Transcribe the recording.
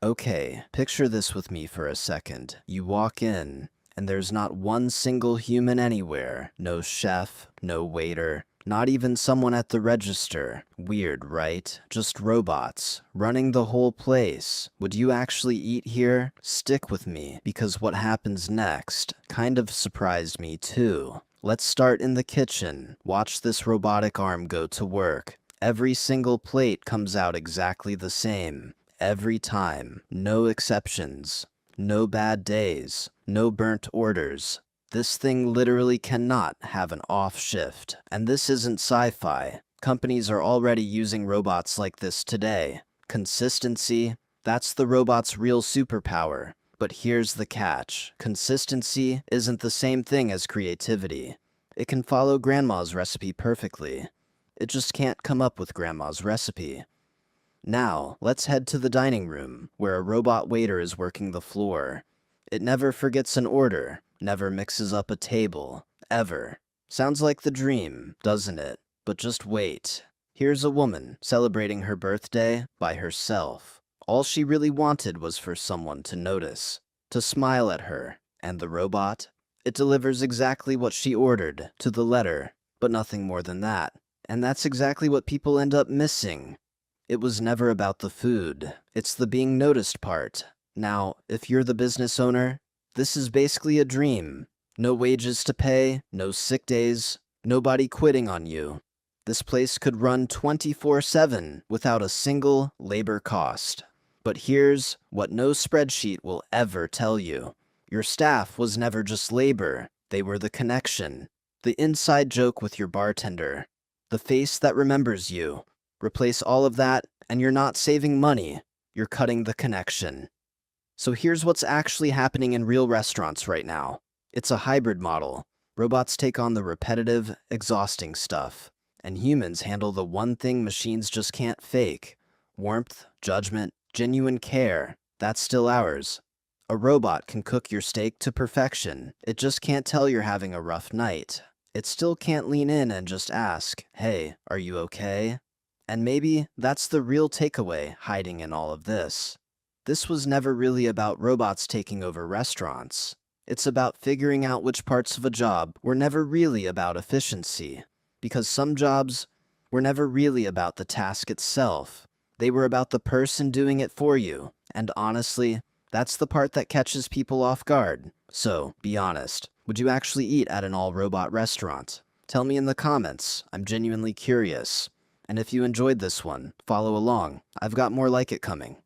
Okay, picture this with me for a second. You walk in, and there's not one single human anywhere. No chef, no waiter, not even someone at the register. Weird, right? Just robots, running the whole place. Would you actually eat here? Stick with me, because what happens next kind of surprised me too. Let's start in the kitchen. Watch this robotic arm go to work. Every single plate comes out exactly the same. Every time. No exceptions. No bad days. No burnt orders. This thing literally cannot have an off shift. And this isn't sci-fi. Companies are already using robots like this today. Consistency, that's the robot's real superpower. But here's the catch. Consistency isn't the same thing as creativity. It can follow grandma's recipe perfectly. It just can't come up with grandma's recipe. Now, let's head to the dining room, where a robot waiter is working the floor. It never forgets an order, never mixes up a table, ever. Sounds like the dream, doesn't it? But just wait. Here's a woman celebrating her birthday by herself. All she really wanted was for someone to notice, to smile at her. And the robot? It delivers exactly what she ordered, to the letter, but nothing more than that. And that's exactly what people end up missing. It was never about the food. It's the being noticed part. Now, if you're the business owner, this is basically a dream. No wages to pay, no sick days, nobody quitting on you. This place could run 24/7 without a single labor cost. But here's what no spreadsheet will ever tell you. Your staff was never just labor. They were the connection, the inside joke with your bartender, the face that remembers you. Replace all of that, and you're not saving money. You're cutting the connection. So here's what's actually happening in real restaurants right now. It's a hybrid model. Robots take on the repetitive, exhausting stuff, and humans handle the one thing machines just can't fake. Warmth, judgment, genuine care. That's still ours. A robot can cook your steak to perfection. It just can't tell you're having a rough night. It still can't lean in and just ask, "Hey, are you okay?" And maybe that's the real takeaway hiding in all of this. This was never really about robots taking over restaurants. It's about figuring out which parts of a job were never really about efficiency. Because some jobs were never really about the task itself. They were about the person doing it for you. And honestly, that's the part that catches people off guard. So, be honest. Would you actually eat at an all-robot restaurant? Tell me in the comments. I'm genuinely curious. And if you enjoyed this one, follow along. I've got more like it coming.